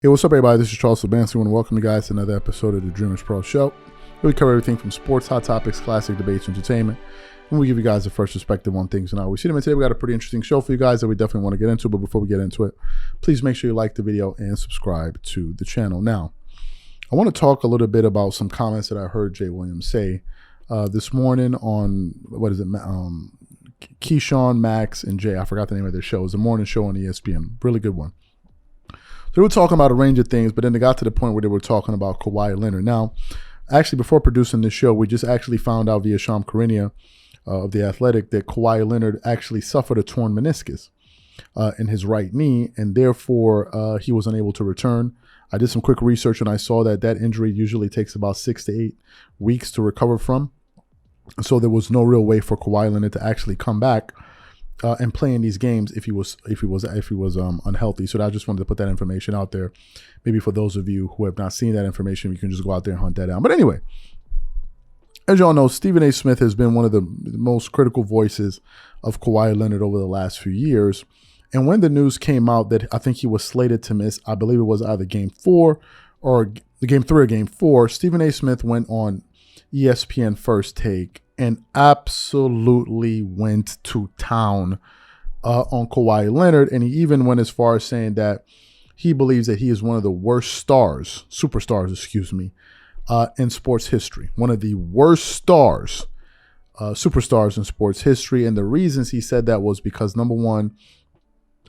Hey, what's up, everybody? This is Charles Sabansi. I want to welcome you guys to another episode of the Dreamerspro Show, where we cover everything from sports, hot topics, classic debates, entertainment, and we give you guys the first perspective on things and how we see them. And today we got a pretty interesting show for you guys that we definitely want to get into. But before we get into it, please make sure you like the video and subscribe to the channel. Now, I want to talk a little bit about some comments that I heard Jay Williams say this morning on, Keyshawn, Max, and Jay. I forgot the name of their show. It was a morning show on ESPN. Really good one. So they were talking about a range of things, but then they got to the point where they were talking about Kawhi Leonard. Now, actually, before producing this show, we just actually found out via Sham Karania of The Athletic that Kawhi Leonard actually suffered a torn meniscus in his right knee, and therefore he was unable to return. I did some quick research, and I saw that that injury usually takes about 6 to 8 weeks to recover from. So there was no real way for Kawhi Leonard to actually come back and play in these games if he was unhealthy. So I just wanted to put that information out there. Maybe for those of you who have not seen that information, you can just go out there and hunt that down. But anyway, as y'all know, Stephen A. Smith has been one of the most critical voices of Kawhi Leonard over the last few years. And when the news came out that I think he was slated to miss, I believe it was either Game 4 or Game 3 or Game 4, Stephen A. Smith went on ESPN First Take and absolutely went to town on Kawhi Leonard. And he even went as far as saying that he believes that he is one of the worst superstars in sports history. One of the worst superstars in sports history. And the reasons he said that was because, number one,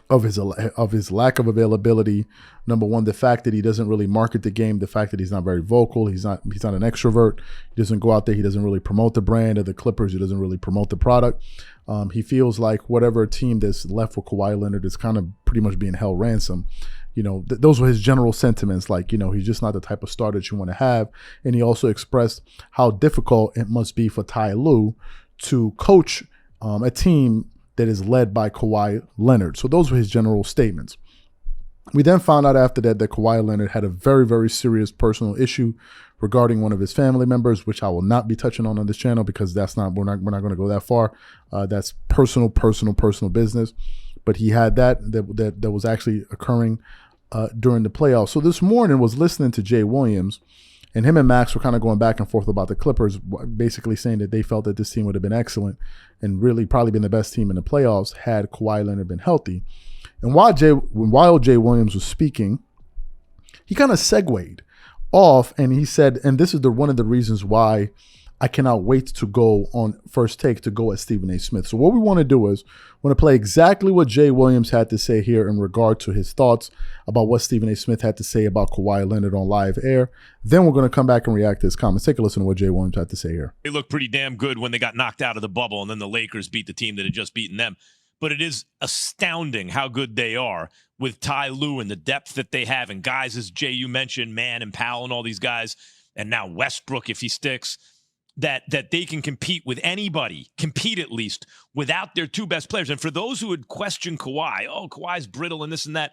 of his lack of availability. Number one, the fact that he doesn't really market the game, the fact that he's not very vocal, he's not an extrovert. He doesn't go out there, he doesn't really promote the brand of the Clippers, he doesn't really promote the product. He feels like whatever team that's left for Kawhi Leonard is kind of pretty much being held ransom. You know, those were his general sentiments. Like, you know, he's just not the type of star that you want to have. And he also expressed how difficult it must be for Ty Lue to coach a team that is led by Kawhi Leonard. So those were his general statements. We then found out after that Kawhi Leonard had a very, very serious personal issue regarding one of his family members, which I will not be touching on this channel because we're not going to go that far. That's personal business. But he had that was actually occurring during the playoffs. So this morning was listening to Jay Williams, and him and Max were kind of going back and forth about the Clippers, basically saying that they felt that this team would have been excellent and really probably been the best team in the playoffs had Kawhi Leonard been healthy. And while Jay Williams was speaking, he kind of segued off and he said, and this is one of the reasons why I cannot wait to go on First Take to go at Stephen A. Smith. So what we want to do is we're going to play exactly what Jay Williams had to say here in regard to his thoughts about what Stephen A. Smith had to say about Kawhi Leonard on live air. Then we're going to come back and react to his comments. Take a listen to what Jay Williams had to say here. They looked pretty damn good when they got knocked out of the bubble, and then the Lakers beat the team that had just beaten them. But it is astounding how good they are with Ty Lue and the depth that they have. And guys, as Jay, you mentioned, Mann and Powell and all these guys, and now Westbrook, if he sticks, that they can compete with anybody, compete at least, without their two best players. And for those who would question Kawhi, Kawhi's brittle and this and that,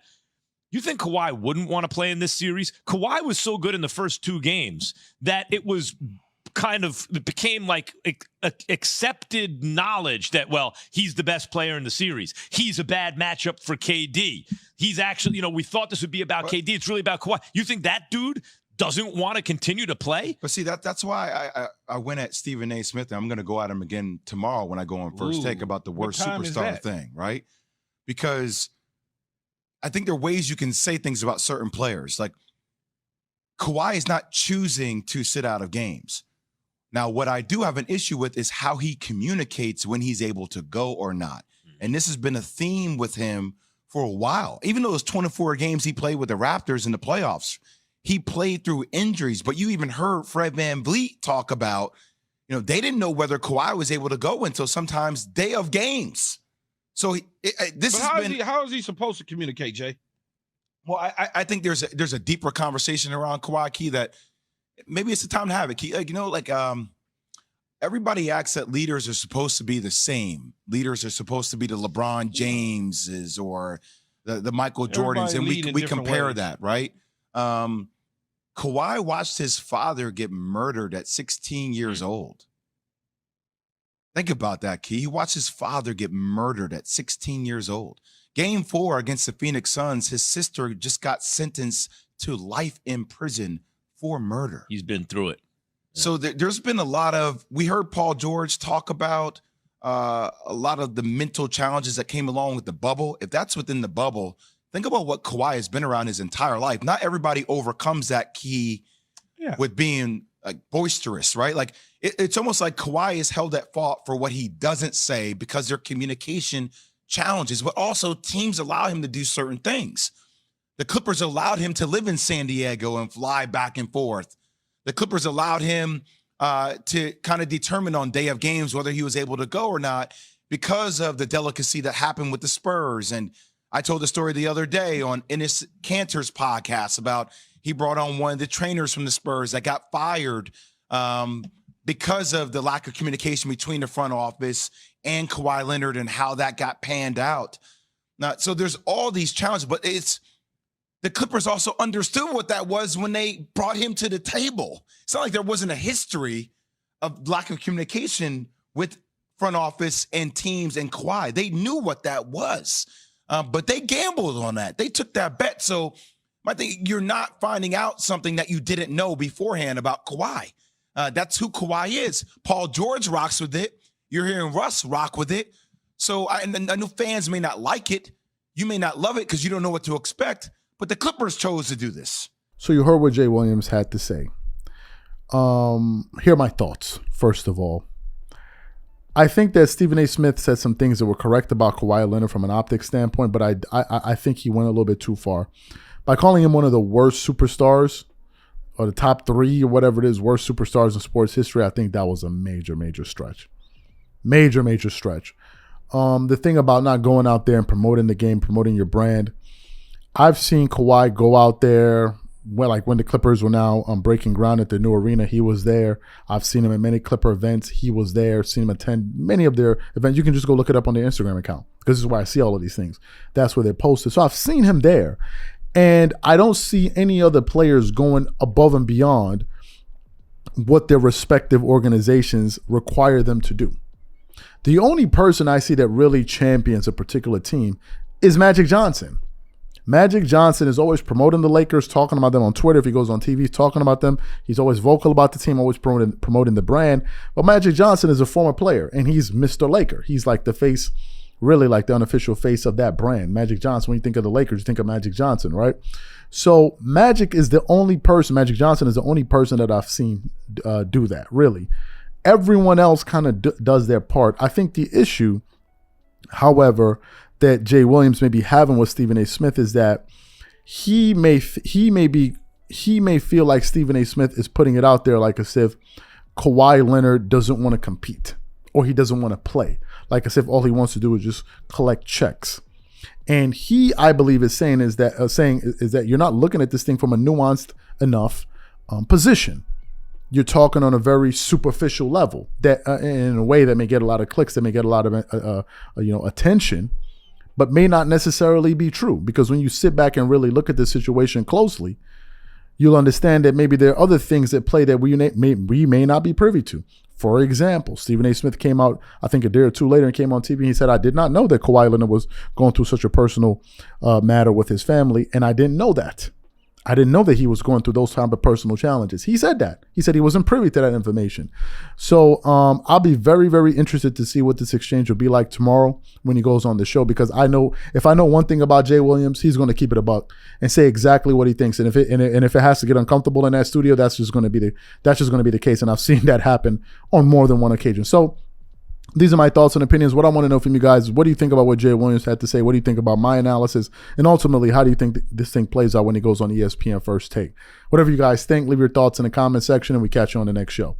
you think Kawhi wouldn't want to play in this series? Kawhi was so good in the first 2 games that it became like accepted knowledge that, well, he's the best player in the series. He's a bad matchup for KD. He's actually, we thought this would be about KD. It's really about Kawhi. You think that dude doesn't want to continue to play? But see, that's why I went at Stephen A. Smith, and I'm going to go at him again tomorrow when I go on First Take about the worst superstar thing, right? Because I think there are ways you can say things about certain players. Like, Kawhi is not choosing to sit out of games. Now, what I do have an issue with is how he communicates when he's able to go or not. And this has been a theme with him for a while. Even though it was 24 games he played with the Raptors in the playoffs, he played through injuries. But you even heard Fred VanVleet talk about, they didn't know whether Kawhi was able to go until sometimes day of games. So how is he supposed to communicate, Jay? Well, I think there's a deeper conversation around Kawhi, Key, that maybe it's the time to have it, Key. Everybody acts that leaders are supposed to be the same. Leaders are supposed to be the LeBron Jameses or the Michael Jordans, and we compare ways. That, right? Kawhi watched his father get murdered at 16 years old. Think about that, Key. He watched his father get murdered at 16 years old. Game 4 against the Phoenix Suns, his sister just got sentenced to life in prison for murder. He's been through it. Yeah. So there's been a lot of, we heard Paul George talk about a lot of the mental challenges that came along with the bubble. If that's within the bubble, think about what Kawhi has been around his entire life. Not everybody overcomes that key with being like boisterous, right? Like it's almost like Kawhi is held at fault for what he doesn't say because their communication challenges, but also teams allow him to do certain things. The Clippers allowed him to live in San Diego and fly back and forth. The Clippers allowed him to kind of determine on day of games whether he was able to go or not because of the delicacy that happened with the Spurs. And I told the story the other day on Enes Kanter's podcast about he brought on one of the trainers from the Spurs that got fired because of the lack of communication between the front office and Kawhi Leonard and how that got panned out. Now, so there's all these challenges, but the Clippers also understood what that was when they brought him to the table. It's not like there wasn't a history of lack of communication with front office and teams and Kawhi. They knew what that was, but they gambled on that. They took that bet. So I think you're not finding out something that you didn't know beforehand about Kawhi. That's who Kawhi is. Paul George rocks with it. You're hearing Russ rock with it. So I know fans may not like it. You may not love it because you don't know what to expect. But the Clippers chose to do this. So you heard what Jay Williams had to say. Here are my thoughts, first of all. I think that Stephen A. Smith said some things that were correct about Kawhi Leonard from an optics standpoint, but I think he went a little bit too far. By calling him one of the worst superstars, or the top 3 or whatever it is, worst superstars in sports history, I think that was a major, major stretch. Major, major stretch. The thing about not going out there and promoting the game, promoting your brand, I've seen Kawhi go out there when the Clippers were now breaking ground at their new arena. He was there. I've seen him at many Clipper events. He was there. Seen him attend many of their events. You can just go look it up on their Instagram account because this is where I see all of these things. That's where they're posted. So I've seen him there. And I don't see any other players going above and beyond what their respective organizations require them to do. The only person I see that really champions a particular team is Magic Johnson. Magic Johnson is always promoting the Lakers, talking about them on Twitter. If he goes on TV, he's talking about them. He's always vocal about the team, always promoting the brand. But Magic Johnson is a former player, and he's Mr. Laker. He's like the face, really like the unofficial face of that brand. Magic Johnson, when you think of the Lakers, you think of Magic Johnson, right? So Magic Johnson is the only person that I've seen do that, really. Everyone else kind of does their part. I think the issue, however, that Jay Williams may be having with Stephen A. Smith is that he may feel like Stephen A. Smith is putting it out there like as if Kawhi Leonard doesn't want to compete or he doesn't want to play, like as if all he wants to do is just collect checks. And he, I believe, is saying that you're not looking at this thing from a nuanced enough position. You're talking on a very superficial level that in a way that may get a lot of clicks, that may get a lot of attention, but may not necessarily be true. Because when you sit back and really look at the situation closely, you'll understand that maybe there are other things at play that we may not be privy to. For example, Stephen A. Smith came out, I think a day or two later, and came on TV and he said, I did not know that Kawhi Leonard was going through such a personal matter with his family, and I didn't know that. I didn't know that he was going through those type of personal challenges. He said that. He said he wasn't privy to that information. So I'll be very, very interested to see what this exchange will be like tomorrow when he goes on the show, because I know if I know one thing about Jay Williams, he's going to keep it a buck and say exactly what he thinks. And if it has to get uncomfortable in that studio, that's just going to be the case. And I've seen that happen on more than one occasion. So these are my thoughts and opinions. What I want to know from you guys, what do you think about what Jay Williams had to say? What do you think about my analysis? And ultimately, how do you think this thing plays out when he goes on ESPN First Take? Whatever you guys think, leave your thoughts in the comment section and we catch you on the next show.